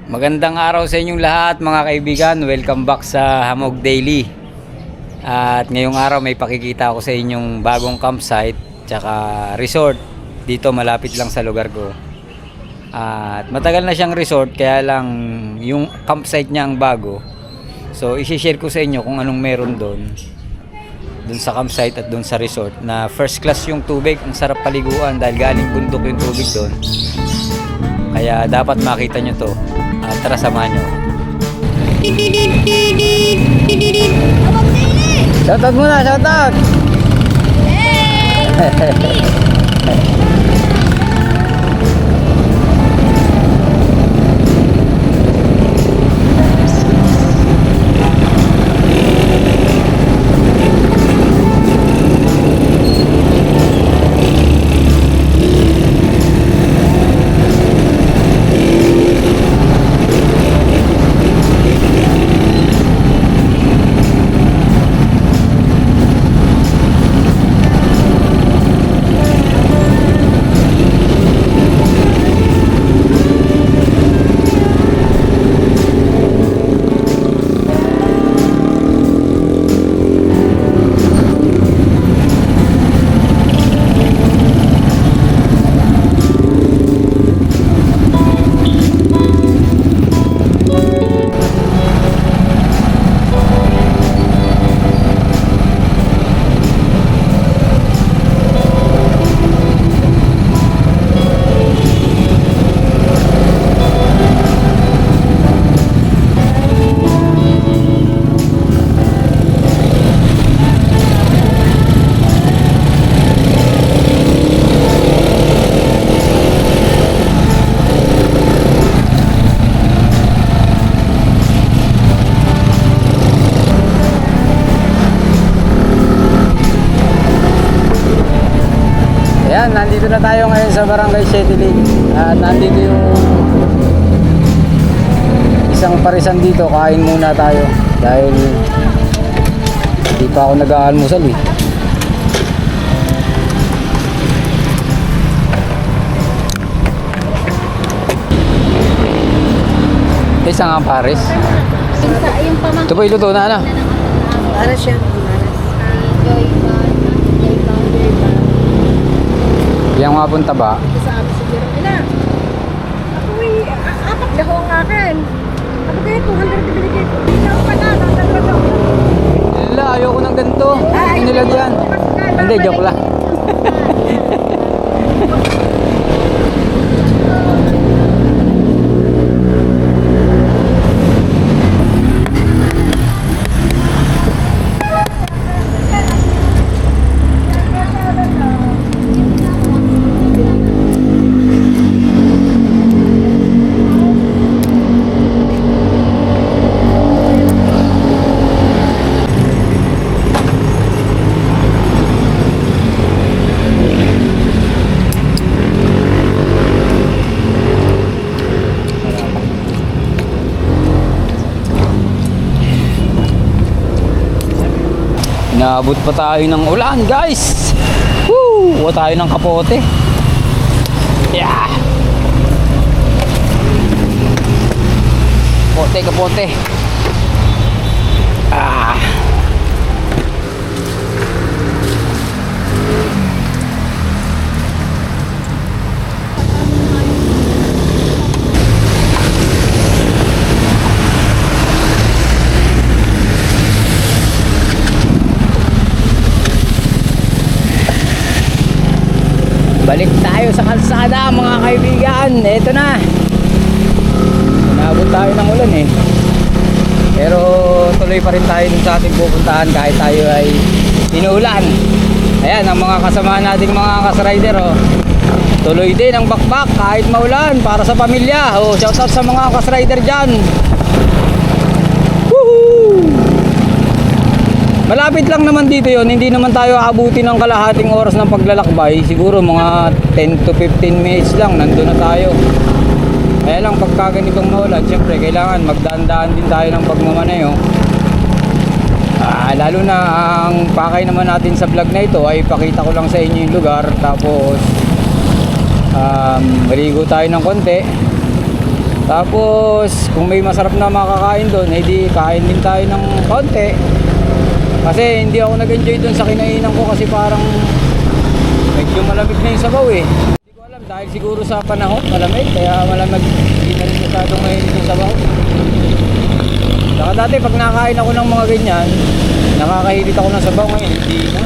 Magandang araw sa inyong lahat mga kaibigan. Welcome back sa Hamog Daily. At ngayong araw may pakikita ako sa inyong bagong campsite tsaka resort dito malapit lang sa lugar ko. At matagal na siyang resort kaya lang yung campsite niya ang bago. So i-share ko sa inyo kung anong meron doon sa campsite at doon sa resort na first class yung tubig. Ang sarap paliguan dahil galing bundok yung tubig doon. Kaya dapat makita nyo to. Tara, samahan nyo. Shoutout muna, shoutout! Hey! Nandito na tayo ngayon sa Barangay Setilig at nandito yung isang parisan dito. Kain muna tayo dahil hindi pa ako nag-aalmusal eh. Isang ang pares. Ito po iluto na ano? Para siya. Yang mga punta ba? Sa amin siguro. Ina, ako'y apat lahong nga akin. Ako kayo 200 binigay ko. Ikaw pa na, nagdagdag. Wala, ayoko ng ganito. Inilagyan. Hindi, joke lang. Naabot pa tayo ng ulan, guys. Woo! Huwa tayo ng kapote. Yeah! Kapote, kapote. Ah! Balik tayo sa kalsada mga kaibigan. Ito na. Inabot tayo ng ulan eh. Pero tuloy pa rin tayo dun sa ating pupuntahan kahit tayo ay inuulan. Ayan ang mga kasama nating mga kasrider oh. Tuloy din ang bakbak kahit maulan para sa pamilya. Oh, shoutout sa mga kasrider dyan. Woohoo! Malapit lang naman dito yon, hindi naman tayo aabuti ng kalahating oras ng paglalakbay. Siguro mga 10 to 15 minutes lang, nandun na tayo. Kaya lang pagka ganitong maulan, syempre kailangan magdaan-daan din tayo ng pagmamaneho. Lalo na ang pakay naman natin sa vlog na ito ay pakita ko lang sa inyo yung lugar. Tapos maligo tayo ng konti. Tapos kung may masarap na makakain doon, edi kain din tayo ng konti. Kasi hindi ako nag-enjoy dun sa kinainan ko kasi parang medyo malamig na yung sabaw eh. Hindi ko alam dahil siguro sa panahon malamig kaya malamig, hindi na rin masyadong mainit yung sabaw. Saka dati pag nakain ako ng mga ganyan, nakakahilit ako ng sabaw, ngayon hindi na.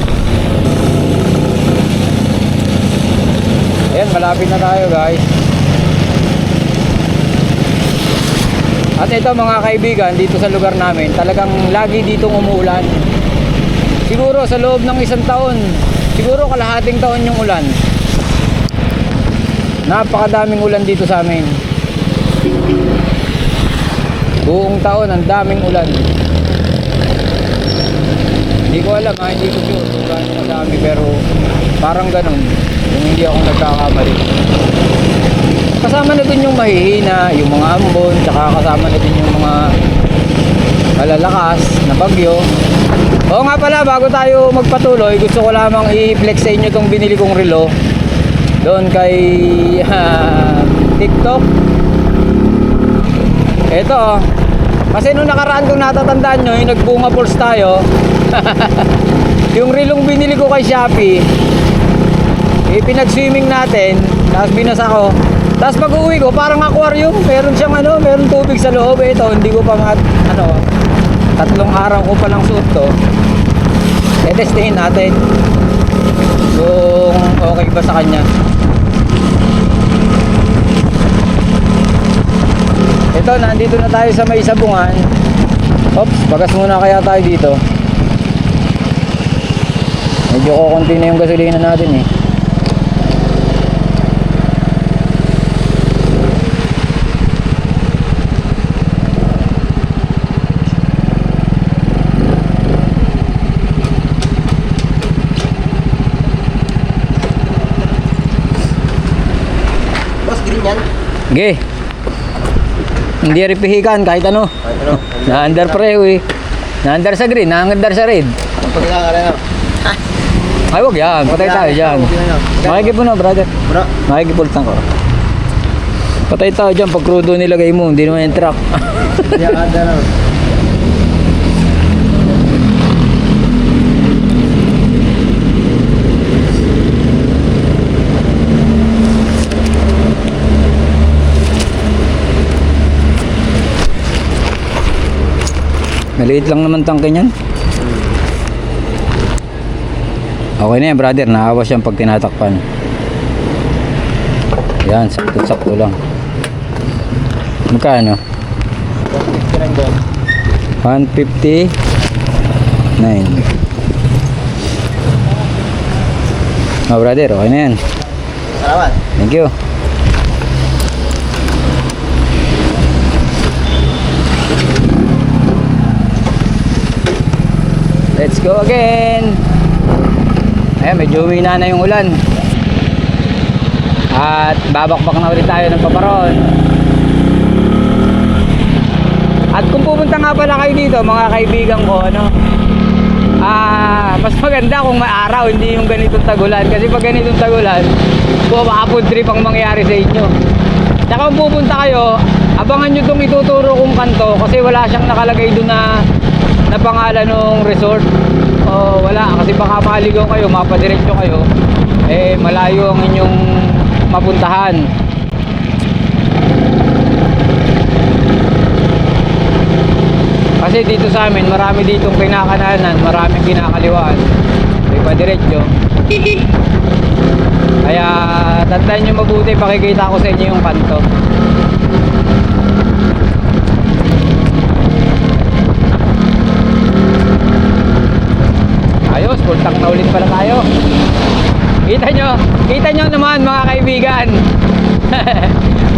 Ayan, malapit na tayo guys. At ito mga kaibigan, dito sa lugar namin, talagang lagi ditong umuulan. Siguro sa loob ng isang taon, siguro kalahating taon yung ulan. Napakadaming ulan dito sa amin. Buong taon ang daming ulan. Hindi ko alam hindi ko sure kung gaano kadami, pero parang ganun kung hindi ako nagkakamali. Kasama na dun yung mahihina, yung mga ambon, tsaka kasama na din yung mga malalakas na bagyo. Oo nga pala, bago tayo magpatuloy, gusto ko lamang i-flex sa inyo itong binili kong relo doon kay TikTok. Ito kasi nung nakaraan kung natatandaan nyo, yung nagbunga pulse tayo yung relong binili ko kay Shopee, pinag-swimming natin, tapos binasa ko. Tapos pag uwi ko, parang aquarium, meron siyang meron tubig sa loob. Ito, hindi ko pa 3 araw ko pa lang suot to. Testingin natin kung okay ba sa kanya. Ito, nandito na tayo sa may sabungan. Oops, bagas muna kaya tayo dito. Medyo kukunti na yung gasolina natin eh. Ge. Hindi ripihikan kahit ano. Na-under pareho eh. Na-under sa green, na-under sa red. Ay wag yan, patay tayo dyan. Makikipon na brother. Makikipultan ko. Patay tayo dyan pag crudo nilagay mo, hindi naman yung truck. Maliit lang naman tangke niyan. Okay na yan brother, naawas yan pag tinatakpan. Yan, sakto-sakto lang. Magkano? 159. Oh brother, okay na yan. Salamat. Thank you. Let's go again. Ayan, medyo humina na yung ulan. At babakbak na ulit tayo ng paparon. At kung pupunta nga pala kayo dito, mga kaibigan ko, mas maganda kung may araw, hindi yung ganitong tagulan. Kasi pag ganitong tagulan, baka food trip ang mangyayari sa inyo. Tsaka kung pupunta kayo, abangan nyo itong ituturo kong kanto kasi wala siyang nakalagay doon na pangalan ng resort. O wala, kasi baka maligaw kayo, mapadiretso kayo, malayo ang inyong mapuntahan. Kasi dito sa amin, marami ditong kinakananan, maraming kinakaliwaan. May padiretso. Kaya tandaan nyo mabuti, pakikita ko sa inyo yung kanto. Ayos, full tank na ulit pala tayo. Kita nyo naman mga kaibigan.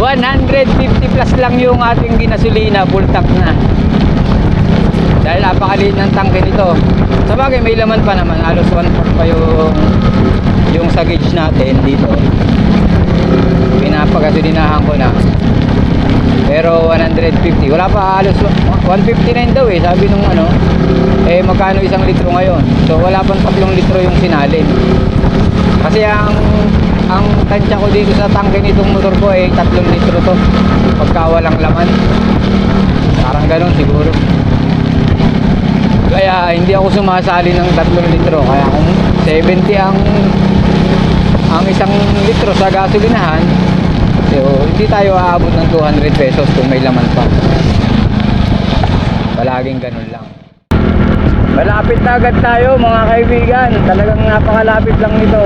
150 plus lang yung ating ginasolina, full tank na. Dahil napakaliit ng tangke nito. Sa bagay may laman pa naman, halos 1/4 pa yung sa gauge natin dito. Pinapagasolinahan ko na. Pero 150, wala pa, halos 159 daw eh, sabi nung ano. Eh magkano isang litro ngayon? So wala pang 3 litro yung sinalin. Kasi ang tansya ko dito sa tangke nitong motor ko ay 3 litro to pagka walang laman. Parang ganun siguro. Kaya hindi ako sumasali ng 3 litro. Kaya kung 70 ang isang litro sa gasolinahan, so hindi tayo aabot ng 200 pesos kung may laman pa. Palaging ganun lang. Malapit na agad tayo mga kaibigan. Talagang napakalapit lang nito.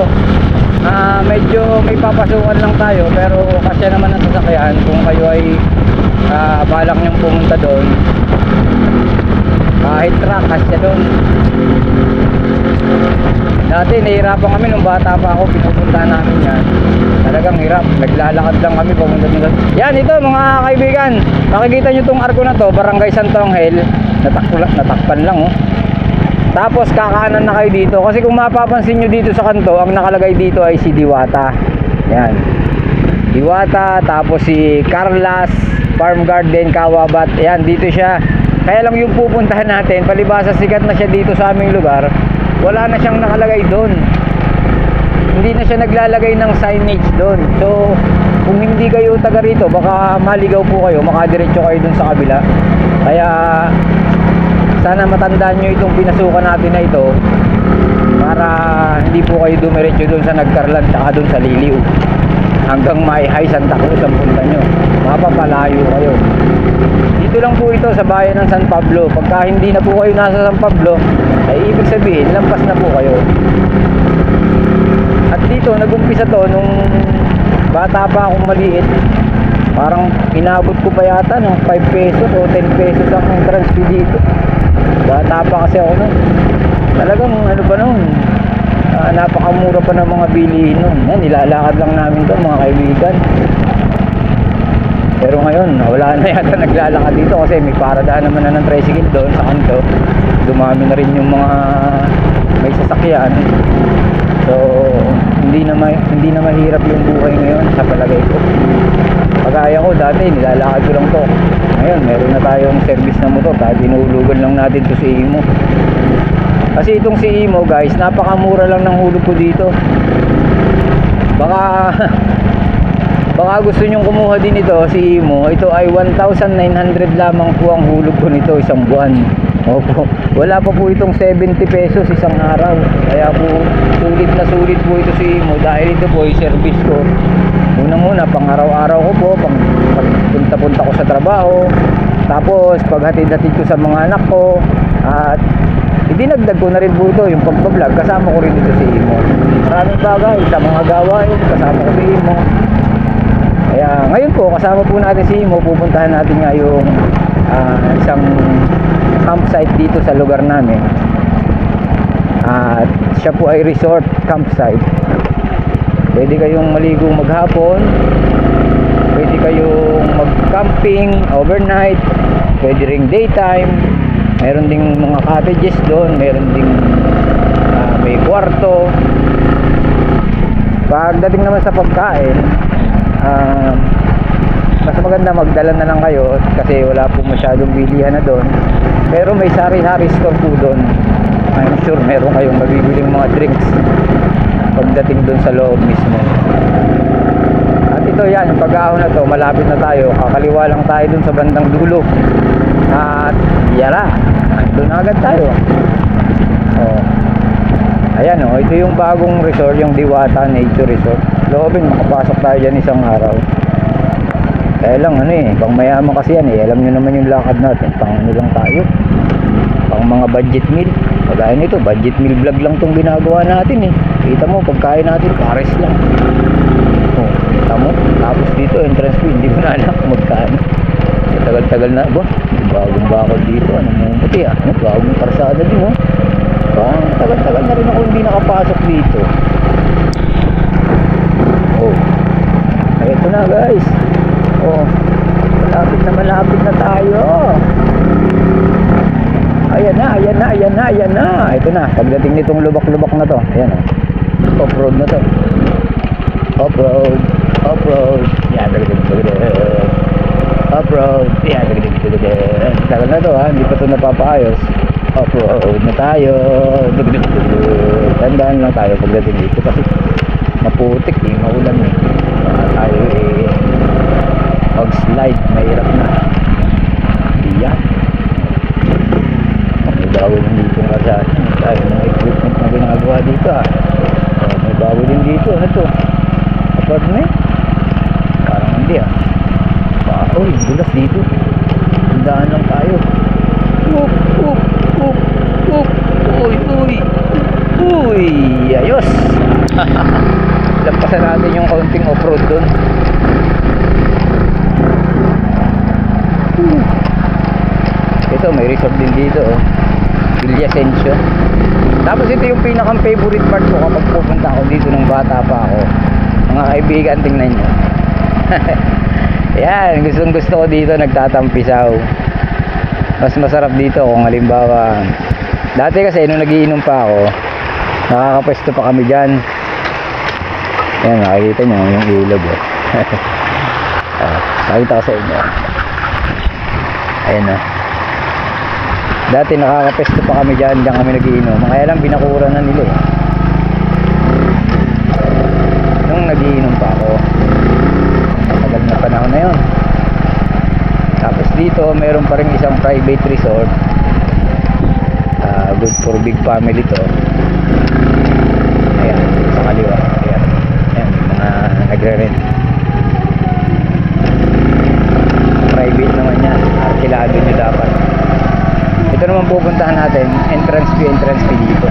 Medyo may papasukan lang tayo, pero kasya naman ang sasakyan kung kayo ay balak niyong pumunta doon. Kahit truck, kasya doon. Dati nahihirapan kami nung bata pa ako, pinupuntahan namin yan. Talagang hirap, naglalakad lang kami pumunta doon. Yan, ito mga kaibigan, makikita nyo itong arko na to, Barangay Santo Angel. Natakpan lang oh. Tapos kakaanan na kayo dito, kasi kung mapapansin nyo dito sa kanto, ang nakalagay dito ay si Diwata. Yan, Diwata, tapos si Carlas Farm Garden, Kawabat. Yan, dito siya. Kaya lang yung pupuntahan natin, palibasa sikat na siya dito sa aming lugar, wala na siyang nakalagay doon. Hindi na siya naglalagay ng signage doon. So kung hindi kayo taga rito, baka maligaw po kayo, makadiretso kayo doon sa kabila. Kaya sana matandaan nyo itong pinasukan natin na ito, para hindi po kayo dumiretso doon sa Nagkarlan tsaka doon sa Liliw hanggang Maihay, Santa Cruz ang punta nyo. Mapapalayo kayo. Dito lang po ito sa bayan ng San Pablo. Pagka hindi na po kayo nasa San Pablo, ay ibig sabihin lampas na po kayo. At dito nag-umpisa to nung bata pa akong maliit. Parang inabot ko pa yata ng 5 pesos o 10 pesos ang entrance fee dito. Bata pa kasi ako nun. Talagang ano pa nun, napakamura pa ng mga bilihin nun. Yan, nilalakad lang namin to mga kaibigan. Pero ngayon, wala na yata naglalakad dito kasi may paradahan naman na ng tricycle doon sa kanto. Dumami na rin yung mga may sasakyan. So, hindi na mahirap yung buhay ngayon sa palagay ko. Kagaya ko dati, nilalakad ko lang to. Ngayon, meron na tayong service na motor. Dahil inuhulugan lang natin to si Imo. Kasi itong si Imo guys, napakamura lang ng hulog ko dito. Baka gusto nyong kumuha din ito si Imo. Ito ay 1,900 lamang po ang hulog ko nito isang buwan. Opo. Wala pa po itong 70 pesos isang araw. Kaya po sulit po ito si Imo dahil ito po ay service ko. Unang-una pang araw-araw ko po, pang punta-punta ko sa trabaho. Tapos paghatid-hatid ko sa mga anak ko. At idinagdag ko na rin po ito yung pagbablog. Kasama ko rin ito si Imo. Maraming bagay sa mga gawain. Kasama ko si Imo. Kaya ngayon po kasama po natin si Imo. Pupuntahan natin nga yung isang campsite dito sa lugar namin. At siya po ay resort campsite. Pwede kayong maligo maghapon, pwede kayong mag-camping overnight, pwede ring daytime. Meron ding mga cottages doon, meron ding may kwarto. Pagdating naman sa pagkain, mas maganda magdala na lang kayo kasi wala po masyadong bilihan na doon. Pero may sari-sari store po doon. I'm sure meron kayong mabibiling mga drinks pagdating doon sa loob mismo. At ito yan, yung pag-ahon na to, malapit na tayo. Kakaliwa lang tayo doon sa bandang dulo. At yara, doon agad tayo. Ayan ito yung bagong resort, yung Diwata Nature Resort. Loobin, makapasok tayo dyan isang araw. Kaya lang pang mayaman kasi yan alam nyo naman yung lakad natin, pang ano lang tayo, pang mga budget meal. Kagaya nito, budget meal vlog lang tong ginagawa natin eh. Kita mo, pagkain natin, pares lang. Oh, kita mo, tapos dito, entrance fee, hindi ko na alam kung magkano. Tagal-tagal na ba? Bagong bakod dito, ano mo puti ah. Bagong karsada din oh. Parang tagal-tagal na rin ako hindi nakapasok dito. Oh, ito na guys. Oh, malapit na tayo. Ayan na. Ito na, pagdating nitong lubak-lubak na to. Ayan o. Off-road na to. Off-road. Yan, off-road. Yan, tagal na to ha, hindi pa to napapaayos. Off-road na tayo. Tandaan lang tayo pagdating dito kasi maputik eh, maulan eh. Baka tayo eh pag-slide, mahirap na. Yan. May bago din dito nga sa atin. Tayo ng equipment na ginagawa dito ah. May bago din dito. Ano to? Apartment? Parang hindi ah. Uy, bulas dito. Tandaan lang tayo. Uy, ayos. Lampasan natin yung kaunting off-road dun. Ito, may resort din dito oh. Villasencio. Tapos ito yung pinakang favorite part ko kapag pupunta ako dito nung bata pa ako. Mga kaibigan, tingnan nyo. Yan, gustong gusto ko dito nagtatampisaw. Mas masarap dito kung halimbawa, dati kasi nung nagiinom pa ako, nakakapwesto pa kami dyan. Yan, nakikita nyo yung ilog oh. Nakita ko sa inyo. Ayan oh. Dati nakakapesto pa kami dyan kami nagiinom. Kaya lang binakura na nila eh. Nung nagiinom pa ako, matagal na panahon na yun. Tapos dito meron pa rin isang private resort, good for big family to. Ayan, sa kaliwa. Ayan, ayan mga nagre-rent. Private naman yan, arkilado nyo dapat. Ito naman pupuntahan natin, entrance fee dito.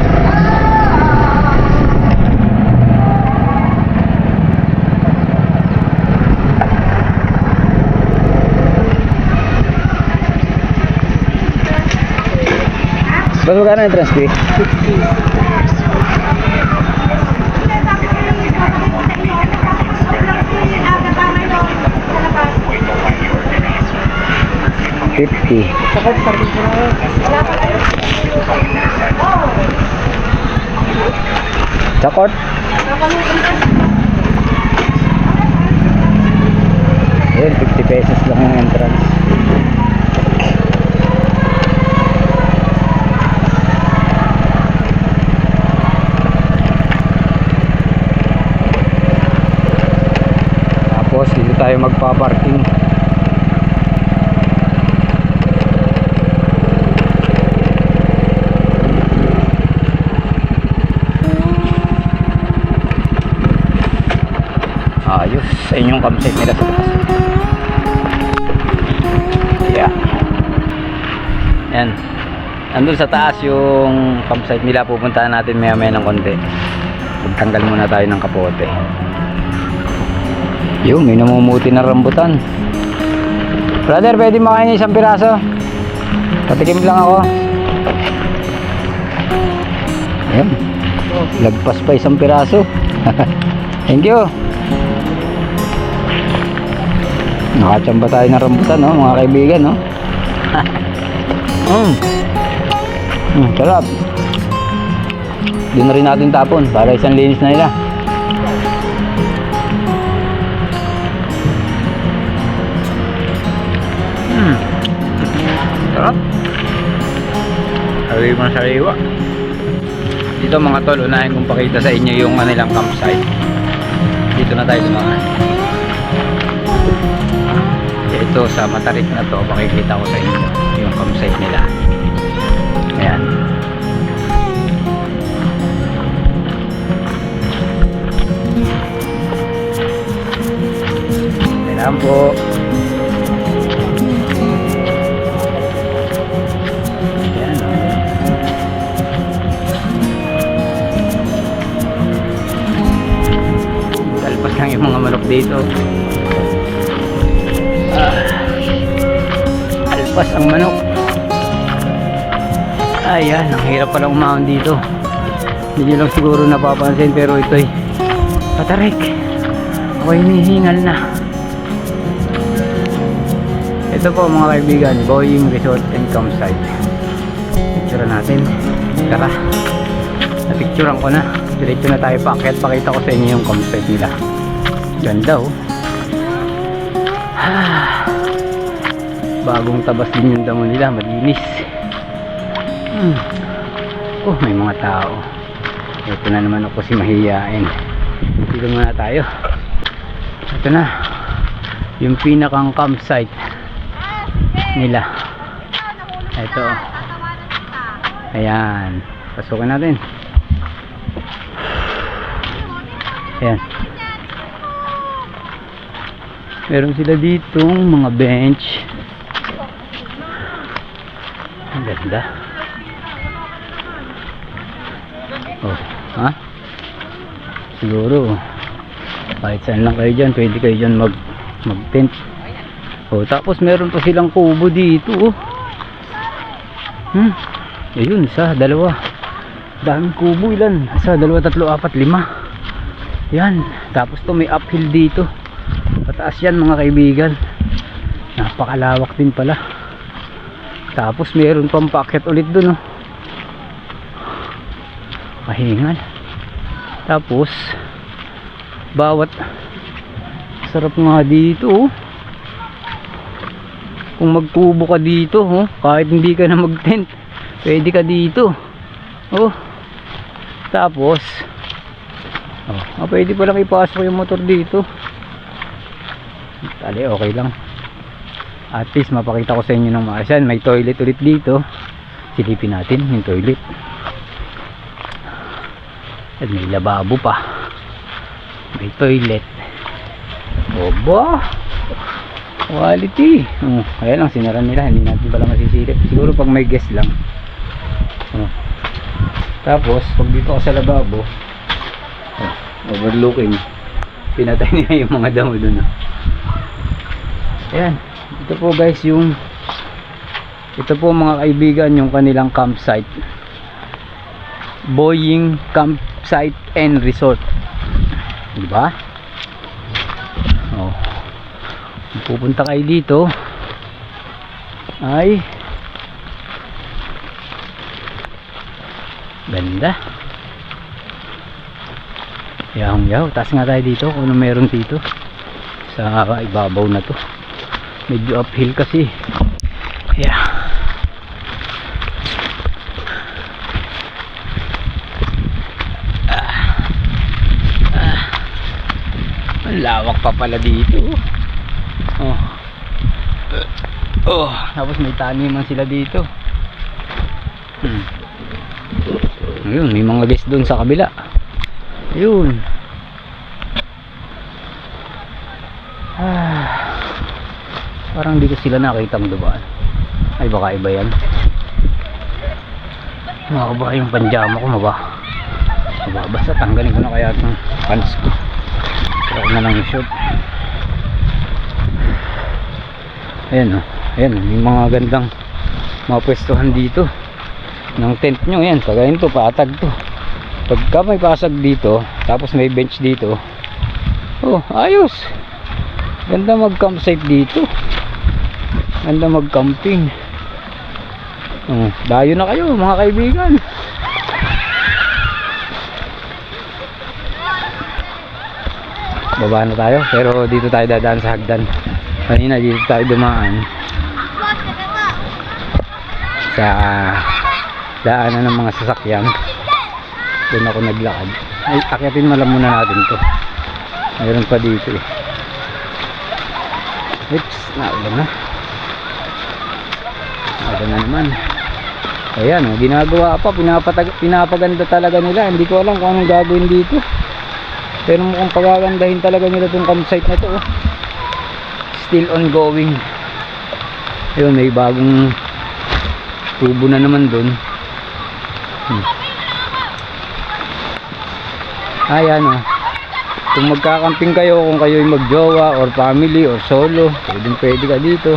Ba't magkano entrance fee? 50. Sakot? Ayan, 50 pesos lang yung entrance. Tapos dito tayo magpa-parking. Ayos sa inyong campsite nila sa taas. Yeah. Yan. Andun sa taas yung campsite nila. Pupuntahan natin maya maya ng konti. Magtanggal muna tayo ng kapote. Yung may namumuti na rambutan. Brother, pwede makain isang piraso? Patikim lang ako. Ayan. Lagpas pa isang piraso. Thank you. Nakachamba tayo ng rambutan, no, mga kaibigan, no. Sarap. Doon na rin natin tapon para isang linis na nila. Sarap. Sariwa na sariwa. Dito mga tol, unahin kong pakita sa inyo yung kanilang campsite. Dito na tayo dumaan. Ito sa matarik na to, makikita ko sa inyo yung campsite nila. Ayan. Ayan po. Ayan. lang yung mga manok dito. Alpas ang manok. Ayan, ang hirap palang umahon dito. Hindi nyo lang siguro napapansin, pero ito'y patarik. Ako'y hinihingal na. Ito po mga kaibigan, Boying Resort and Campsite. Picture natin. Tara, napicturean ko na. Diretso na tayo paakyat. Pakita ko sa inyo yung campsite nila. Ganda oh. Bagong tabas din yung damo nila, malinis. Oh, may mga tao. Ito na naman ako si mahiyain. Dito muna tayo. Ito na yung pinakang campsite nila. Ito. Ayan, pasukin natin. Ayan. Meron sila ditong mga bench. Ang ganda. Oh, ha? Siguro kahit saan lang kayo dyan, pwede kayo dyan mag tent. Oh, tapos meron pa silang kubo dito oh. Ayun, isa, dalawa. Daming kubo, ilan? Isa, dalawa, tatlo, apat, lima. Yan, tapos to may uphill dito. Pataas yan mga kaibigan. Napakalawak din pala. Tapos meron pang packet ulit dun oh. Mahingal. Tapos bawat sarap nga dito oh. Kung magkubo ka dito oh, kahit hindi ka na mag-tent, pwede ka dito oh. Tapos pwede palang ipasok yung motor dito. Tali, okay lang. At least mapakita ko sa inyo ng maayos. May toilet ulit dito. Silipin natin yung toilet. At may lababo pa. May toilet. Oba, quality. Kaya lang sinara nila, hindi natin pala masisilip. Siguro pag may guest lang. Tapos pag dito ako sa lababo, overlooking, pinatay niya yung mga damo dun. Ayan, ito po guys yung, ito po mga kaibigan yung kanilang campsite, Boying Campsite and Resort, diba? Kung pupunta kayo dito ay ganda. Yaw, taas nga tayo dito kung ano meron dito sa ibabaw na to. Medyo uphill kasi. Yeah. Ang lawak pa pala dito. Tapos may taniman sila dito. Ayun, may mga guest doon sa kabila. Ayun. Parang di ko sila nakitang dumaan. Ay baka iba yan. Baka yung panjama ko mababasa. Tanggalin ko na kaya itong pants ko. Kaya ko na lang yung short. Ayan ayan, may mga gandang mga pwestuhan dito ng tent nyo. Ayan, kagayin to, patag to. Pagka may pasag dito, tapos may bench dito, ayos. Ganda mag campsite dito. Ganda mag camping. Dayo na kayo mga kaibigan. Baba na tayo, pero dito tayo dadaan sa hagdan. Kanina dito tayo dumaan sa daanan ng mga sasakyan. Doon ako naglakad. Ay, akyatin malam muna natin to. Mayroon pa dito eh. Oops, naulan na. Naulan na naman. Ayan, ginagawa pa, pinapaganda talaga nila. Hindi ko alam kung anong gagawin dito. Pero mukhang pagagandahin talaga nila itong campsite na to. Still ongoing. Ayun, may bagong tubo na naman doon. Ayan Kung magkakamping kayo, kung kayo'y magjowa or family or solo, pwede ka dito.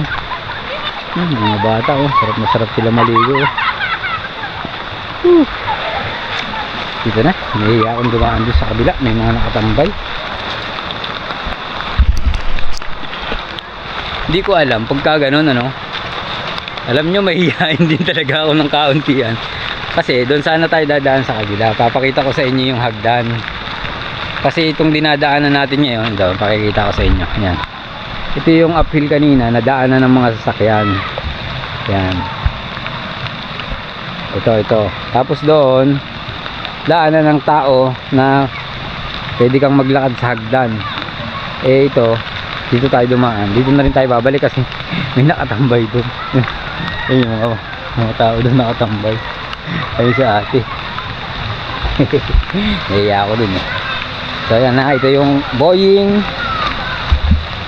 Mga bata, oh, sarap na sarap sila maligo. Dito na, nahihiya akong dumaan doon sa kabila, may mga nakatambay. Hindi ko alam pagka ganun, ano. Alam nyo, mahihiyain din talaga ako ng kauntian. Kasi doon sana tayo dadaan sa kabila. Papakita ko sa inyo yung hagdan. Kasi itong dinadaanan natin ngayon, daw, pakikita ko sa inyo. Yan. Ito yung uphill kanina, nadaanan ng mga sasakyan. Yan. Ito. Tapos doon, daanan ng tao na pwede kang maglakad sa hagdan. Eh ito, dito tayo dumaan. Dito na rin tayo babalik kasi may nakatambay doon. Ayun yung mga tao doon nakatambay. Ayun si ate. Naiya ako dun eh. So ayan na, ito yung Boying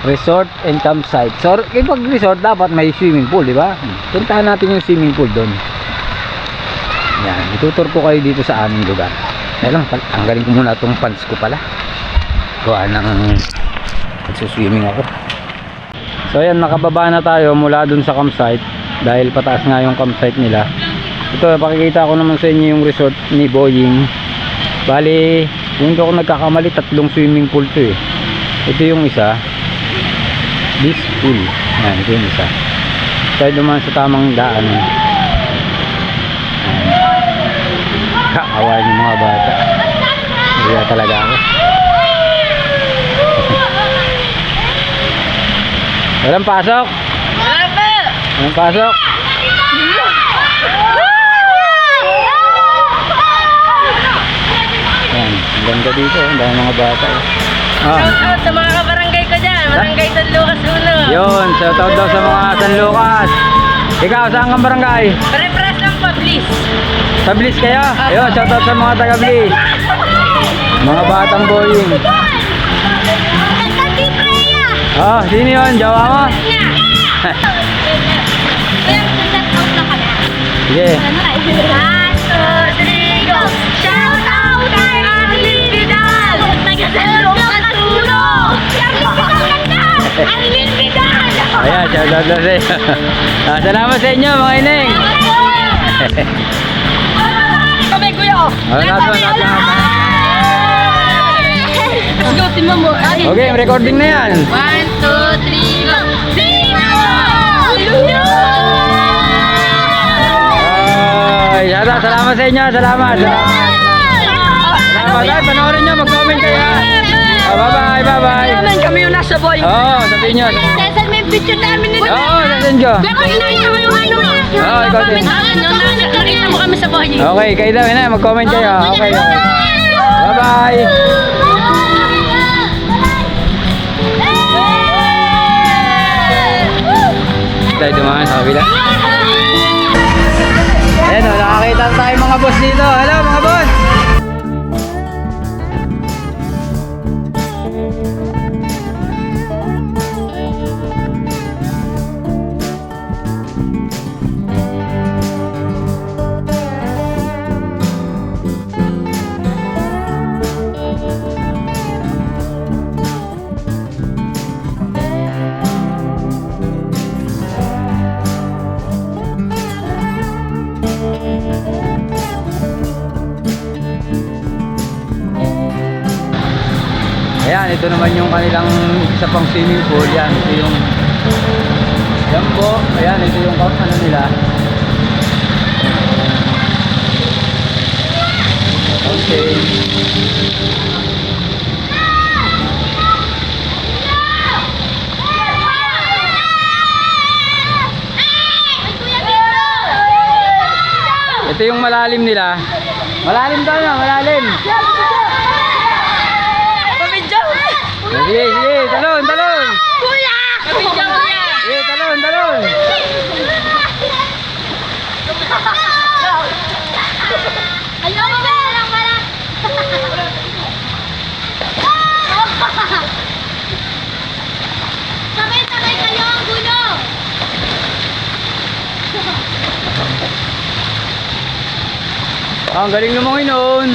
Resort and Campsite. So kapag resort dapat may swimming pool, di ba? Puntahan natin yung swimming pool doon. Yan, itutur ko kayo dito sa aming lugar. Kaya lang, tanggalin ko muna itong pants ko pala. Gawa ng nagsuswimming ako. So ayan, nakababa na tayo mula dun sa campsite. Dahil pataas nga yung campsite nila. Ito, pakikita ko naman sa inyo yung resort ni Boying. Bali, kung hindi ako nagkakamali, 3 swimming pool to eh. Ito yung isa. This pool. Yan, ito yung isa. Tayo dumaan sa tamang daan. Kaawain yung mga bata. Kaya talaga ako. Walang pasok? Walang pasok? Yan, ang ganda dito. Ang dami mga bata. Shout out sa mga kabarangay ko dyan. Barangay San Lucas Uno. Yun, shout out daw sa mga San Lucas. Ikaw, saan kang barangay? Pare-press lang po, please. Sa Bliss kayo? Ayun, shout out sa mga taga Bliss. Mga batang Boying. Oh, sino yun? Jawa mo? Sige. 1, 2, 3, go! Shout out kay Arlene Vidal! Taga San Lucas Uno! Arlene Vidal! Ayan, shout out na sa'yo. Salamat sa inyo mga ineng. Kami kuya! Let's go, Team Mambo! Okay, recording na yan. 1, 2, 3, go! Ay, salamat sa inyo. Salamat. Salamat. Ay, panoorin nyo. Mag-comment kayo. Bye-bye. Bye-bye. Naman kami yung nasa boy. Oo, sabihin nyo. Cesar, may picture namin nito. Oo, sabihin nyo. Pero inayin mo yung ano. Oo, ikaw din. Nakita mo kami sa boy. Okay, kayo daw. Mag-comment kayo. Okay. Bye-bye. Tayo dumaan sa kabila. Ayan o, nakakita tayo mga boss dito. Hello mga boss! Ayan, ito naman yung kanilang isa pang swimming pool. Yan, ito yung Jambo. Ayan, ito yung ano nila. Okay. Ito yung malalim nila. Malalim daw na, malalim. Sige, talon. Kuya! Kapidyaw niya! Sige, talon. Ayaw mo ba? Walang. Sabay-sabay kayo ang gulong! Ang galing lumangoy noon.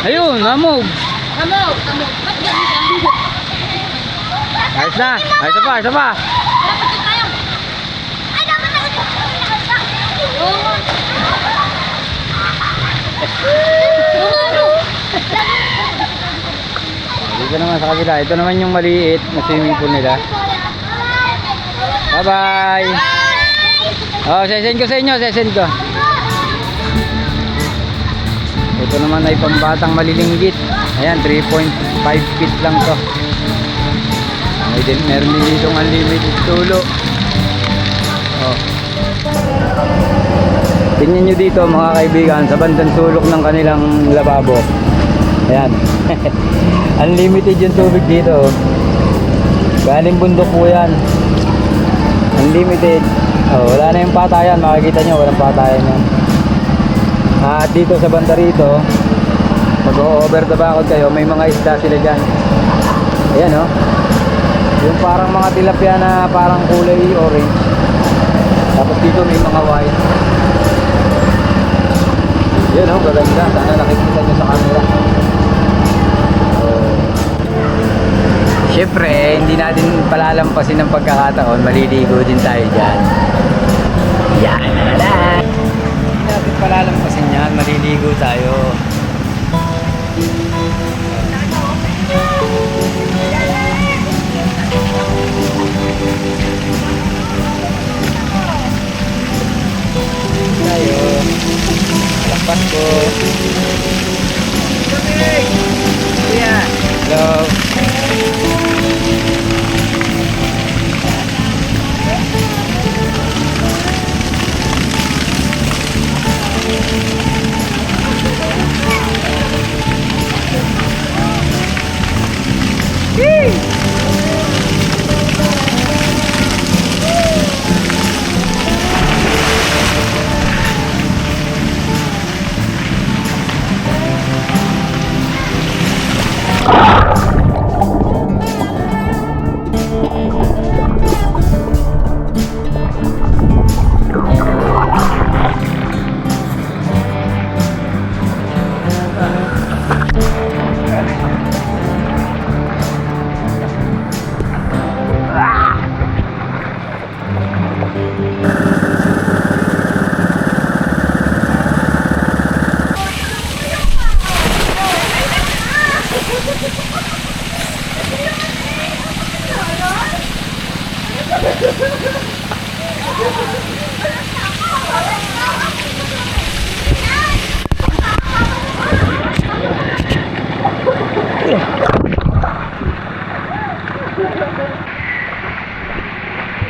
Ayun, hamog. Amog. Ba't ganun ka? Ayos na. Ayos pa, ayos pa. Dapat din tayo. Ay, dapat na ito. Oo. Dito naman sa kabila. Ito naman yung maliit na swimming pool nila. Bye-bye. Oh, sesend ko sa inyo, sesend ko. Ito naman ay pambatang malilinggit. Ayan, 3.5 feet lang to. Meron din dito unlimited tulo. Oh. Tingnan nyo dito mga kaibigan, sa bandang sulok ng kanilang lababo. Ayan. Unlimited yung tubig dito. Galing bundok po yan. Unlimited. Oh, wala na yung patayan. Makikita nyo, walang patayan yan. At dito sa banda rito, mag-over the bakod kayo, may mga isda sila dyan. Ayan oh. Yung parang mga tilapia na parang kulay orange. Tapos dito may mga white. Yan oh, gaganda. Sana nakikita nyo sa camera. Siyempre, hindi natin palalampasin ng pagkakataon. Maliligo din tayo dyan. Yan na. Hindi natin palalampasin yan. Maliligo tayo. Tayo. Lapat ko. Yeah. Hello.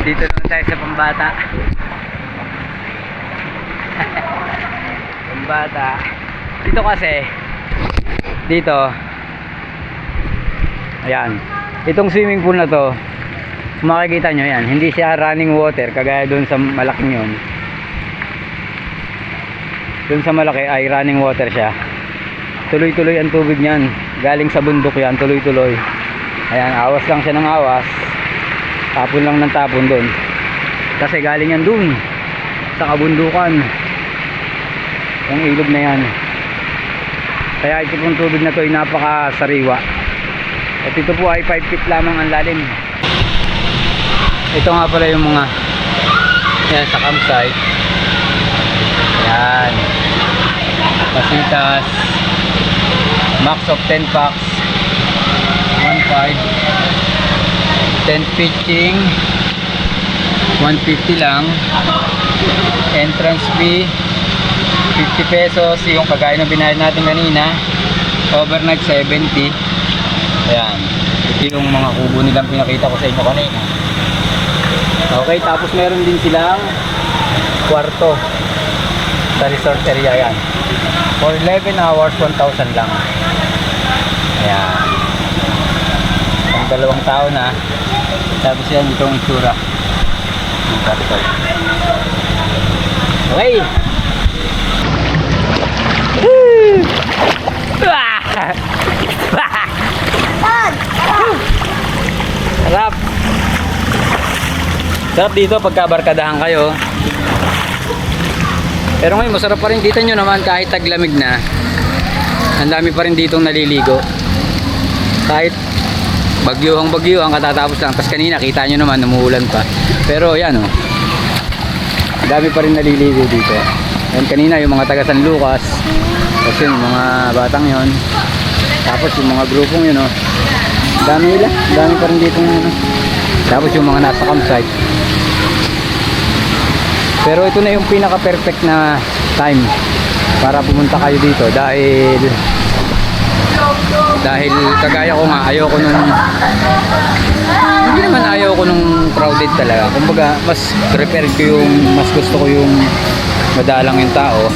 Dito naman tayo sa Pambata. Pambata. Dito kasi, dito, ayan, itong swimming pool na to, makikita nyo yan, hindi siya running water kagaya doon sa malaking yun. Doon sa malaki ay running water siya. Tuloy-tuloy ang tubig niyan, galing sa bundok yan, tuloy-tuloy. Ayan, awas lang siya ng awas. Tapon lang ng tapon doon. Kasi galing yan doon sa kabundukan. Yung ilog na yan. Kaya ito pong tubig na to ay napakasariwa. At ito po ay 5 feet lamang ang lalim. Ito nga pala yung mga yan sa campsite. Ayan. Pasitas. Max of 10 packs. 1.5. 10 pitching 150 lang. Entrance fee 50 pesos yung kagaya ng binayad natin kanina. Overnight 70. Ayan, ito yung mga kubo nilang pinakita ko sa inyo kanina. Okay, tapos meron din silang kwarto sa resort area yan. For 11 hours 1,000 lang. Ayan, ang 2 tao na. Tapos yan, itong itsura. Okay. Sarap. Sarap dito pagka barkadahan kayo. Pero ngayon masarap pa rin, kita nyo naman kahit taglamig na. ang dami pa rin ditong naliligo. Kahit bagyuhang katatapos lang. Tapos kanina kita nyo naman umuulan pa. Pero yan oh. Ang dami pa rin naliligo dito. And kanina yung mga taga San Lucas. Tapos yun, mga batang yon. Tapos yung mga grupong yun oh. Ang dami nila. Ang dami pa rin ditong ano. Tapos yung mga nasa campsite. Pero ito na yung pinaka perfect na time para pumunta kayo dito dahil kagaya ko nga ayoko nung hindi naman ayoko nung crowded talaga. Kumbaga mas prepared ko yung mas gusto ko yung madalang yung tao,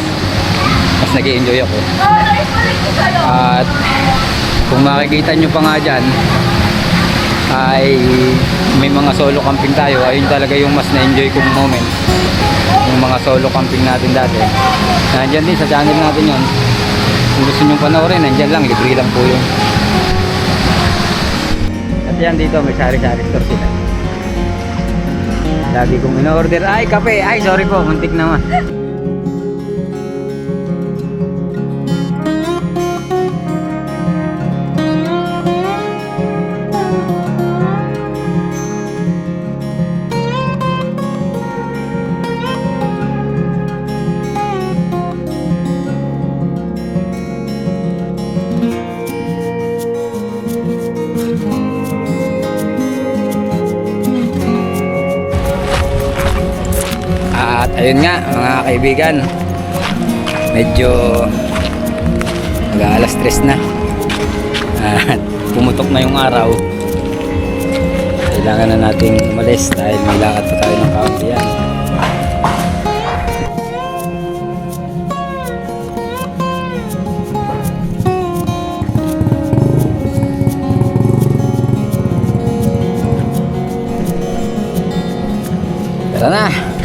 mas nag-i-enjoy ako. At kung makikita nyo pa nga dyan ay may mga solo camping tayo. Ayun talaga yung mas na-enjoy kong moment, yung mga solo camping natin dati. Nandyan din sa channel natin yon. Kung gusto nyo panoorin, nandyan lang, libre lang po yun. At yan dito may sari-sari store sila. Lagi kong in-order ay kape. Ay sorry po, muntik naman. At ayun nga mga kaibigan, medyo mag-aalas 3 na at pumutok na yung araw. Kailangan na nating umalis dahil may lakad pa tayo ng kaunti yan. Tara na!